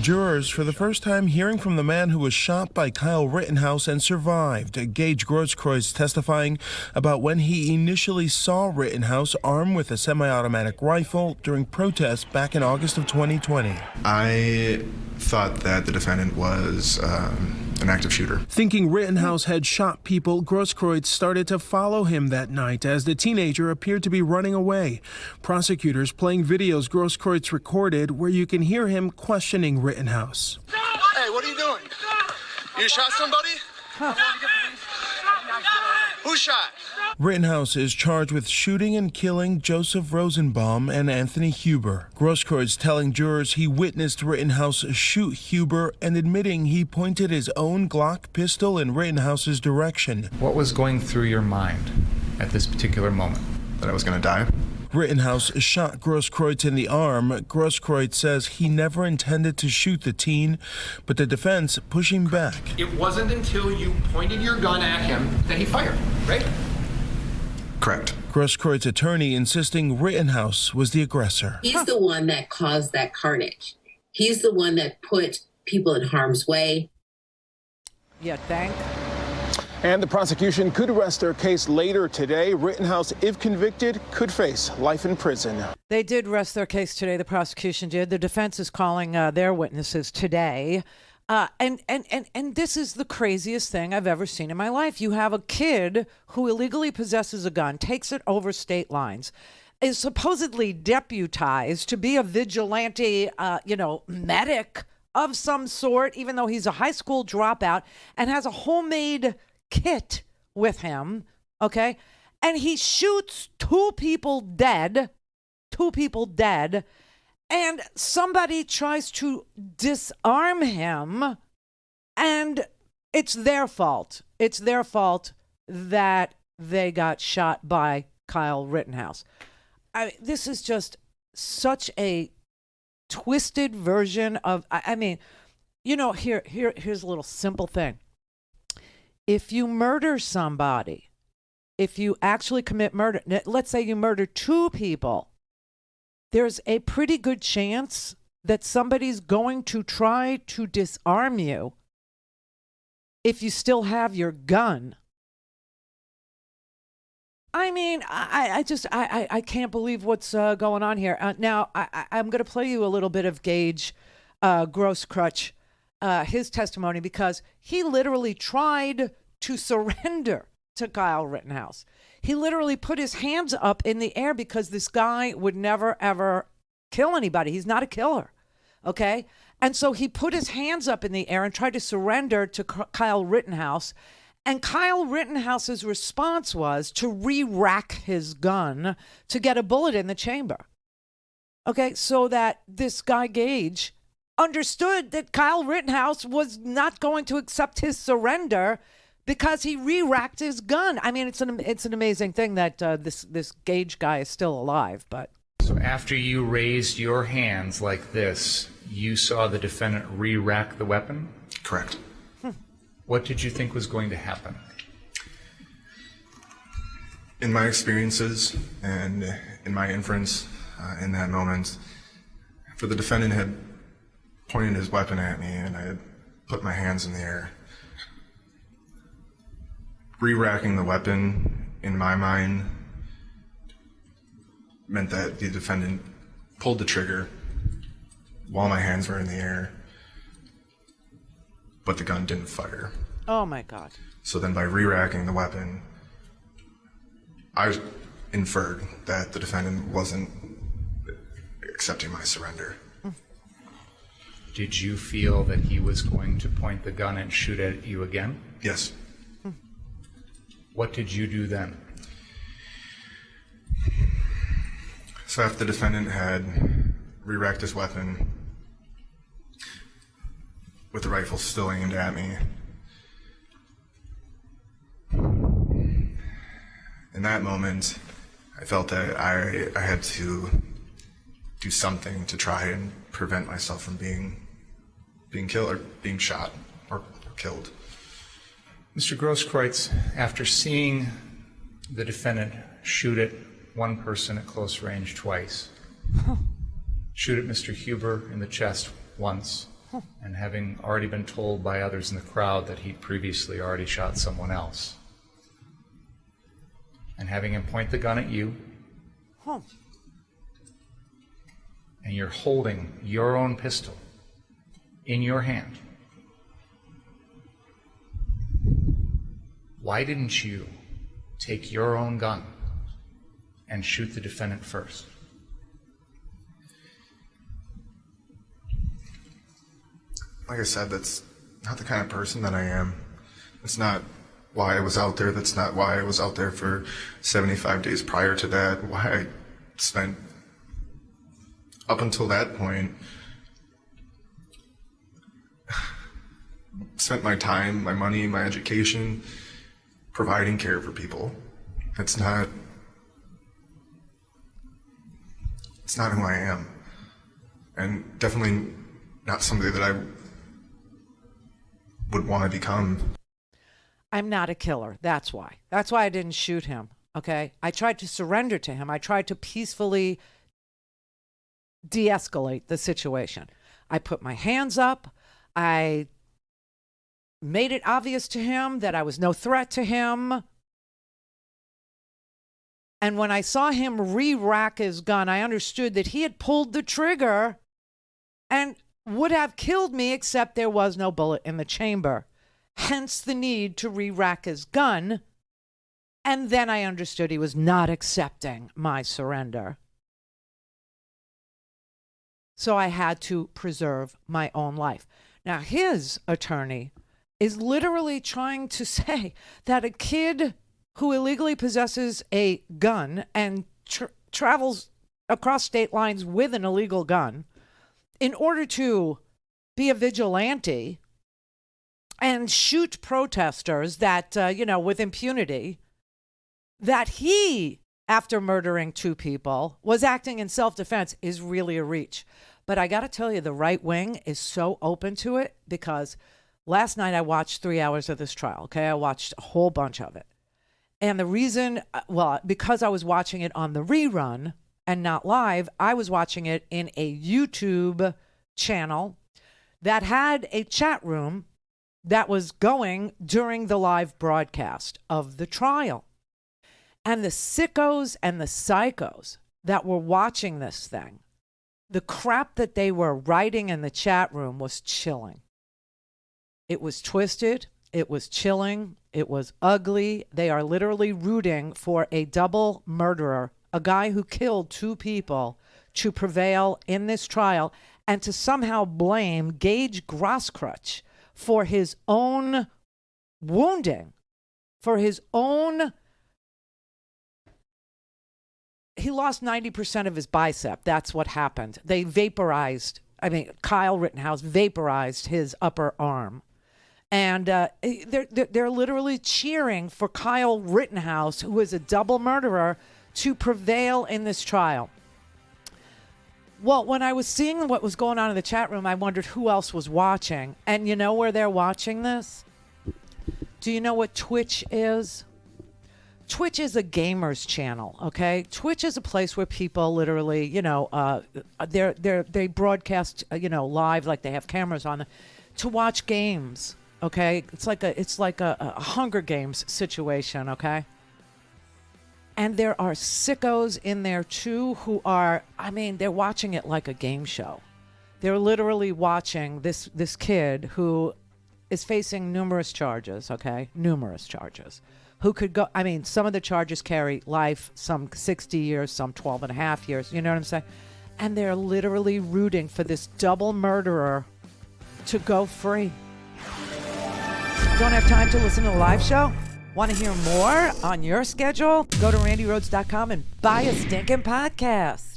Jurors, for the first time, hearing from the man who was shot by Kyle Rittenhouse and survived. Gage Grosskreutz testifying about when he initially saw Rittenhouse armed with a semi-automatic rifle during protests back in August of 2020. I thought that the defendant was an active shooter. Thinking Rittenhouse had shot people, Grosskreutz started to follow him that night as the teenager appeared to be running away. Prosecutors playing videos Grosskreutz recorded where you can hear him questioning Rittenhouse. Hey, what are you doing? You shot somebody? Huh. Who shot? Rittenhouse is charged with shooting and killing Joseph Rosenbaum and Anthony Huber. Grosskreutz telling jurors he witnessed Rittenhouse shoot Huber and admitting he pointed his own Glock pistol in Rittenhouse's direction. What was going through your mind at this particular moment? That I was going to die. Rittenhouse shot Grosskreutz in the arm. Grosskreutz says he never intended to shoot the teen, but the defense pushing back. It wasn't until you pointed your gun at him that he fired, right? Correct. Grosskreutz attorney insisting Rittenhouse was the aggressor. He's the one that caused that carnage. He's the one that put people in harm's way. Yeah, thank. And the prosecution could rest their case later today. Rittenhouse, if convicted, could face life in prison. They did rest their case today. The prosecution did. The defense is calling their witnesses today. And this is the craziest thing I've ever seen in my life. You have a kid who illegally possesses a gun, takes it over state lines, is supposedly deputized to be a vigilante, medic of some sort, even though he's a high school dropout, and has a homemade kit with him, okay? And he shoots two people dead, and somebody tries to disarm him, and it's their fault. It's their fault that they got shot by Kyle Rittenhouse. This is just such a twisted version of, here's a little simple thing. If you murder somebody, if you actually commit murder, let's say you murder two people, there's a pretty good chance that somebody's going to try to disarm you if you still have your gun. I mean, I can't believe what's going on here. Now, I'm going to play you a little bit of Gage Grosskreutz, his testimony, because he literally tried to surrender to Kyle Rittenhouse. He literally put his hands up in the air because this guy would never, ever kill anybody. He's not a killer, okay? And so he put his hands up in the air and tried to surrender to Kyle Rittenhouse. And Kyle Rittenhouse's response was to re-rack his gun to get a bullet in the chamber. Okay, so that this guy Gage understood that Kyle Rittenhouse was not going to accept his surrender because he re-racked his gun. I mean, it's an amazing thing that this Gage guy is still alive. But so after you raised your hands like this, you saw the defendant re-rack the weapon? Correct. What did you think was going to happen? In my experiences and in my inference in that moment, after the defendant had pointed his weapon at me and I had put my hands in the air, re-racking the weapon in my mind meant that the defendant pulled the trigger while my hands were in the air, but the gun didn't fire. oh my God. So then by re-racking the weapon, I inferred that the defendant wasn't accepting my surrender. Did you feel that he was going to point the gun and shoot at you again? Yes. What did you do then? So after the defendant had re-racked his weapon with the rifle still aimed at me, in that moment, I felt that I had to do something to try and prevent myself from being killed or being shot or killed. Mr. Grosskreutz, after seeing the defendant shoot at one person at close range twice, shoot at Mr. Huber in the chest once, and having already been told by others in the crowd that he'd previously already shot someone else, and having him point the gun at you, and you're holding your own pistol in your hand, why didn't you take your own gun and shoot the defendant first? Like I said, that's not the kind of person that I am. It's not why I was out there. That's not why I was out there for 75 days prior to that. Why I spent, up until that point, spent my time, my money, my education, providing care for people. It's not who I am. And definitely not somebody that I would want to become. I'm not a killer. That's why. That's why I didn't shoot him. Okay. I tried to surrender to him. I tried to peacefully de-escalate the situation. I put my hands up. I made it obvious to him that I was no threat to him. And when I saw him re-rack his gun, I understood that he had pulled the trigger and would have killed me, except there was no bullet in the chamber. Hence the need to re-rack his gun. And then I understood he was not accepting my surrender. So I had to preserve my own life. Now, his attorney is literally trying to say that a kid who illegally possesses a gun and travels across state lines with an illegal gun in order to be a vigilante and shoot protesters that, with impunity, that he, after murdering 2 people, was acting in self-defense is really a reach. But I got to tell you, the right wing is so open to it because last night I watched 3 hours of this trial, okay? I watched a whole bunch of it. And the reason, because I was watching it on the rerun and not live, I was watching it in a YouTube channel that had a chat room that was going during the live broadcast of the trial. And the sickos and the psychos that were watching this thing, the crap that they were writing in the chat room was chilling. It was twisted. It was chilling. It was ugly. They are literally rooting for a double murderer, a guy who killed 2 people, to prevail in this trial and to somehow blame Gage Grosskreutz for his own wounding, for his own... He lost 90% of his bicep. That's what happened. They vaporized, Kyle Rittenhouse vaporized his upper arm. And they're literally cheering for Kyle Rittenhouse, who is a double murderer, to prevail in this trial. Well, when I was seeing what was going on in the chat room, I wondered who else was watching. And you know where they're watching this? Do you know what Twitch is? Twitch is a gamer's channel, okay? Twitch is a place where people literally, they broadcast, live, like they have cameras on them, to watch games, okay? It's like a Hunger Games situation, okay? And there are sickos in there too who are, they're watching it like a game show. They're literally watching this kid who is facing numerous charges, okay? Numerous charges. Who could go, some of the charges carry life, some 60 years, some 12 and a half years, you know what I'm saying? And they're literally rooting for this double murderer to go free. Don't have time to listen to the live show? Want to hear more on your schedule? Go to randyrhodes.com and buy a stinking podcast.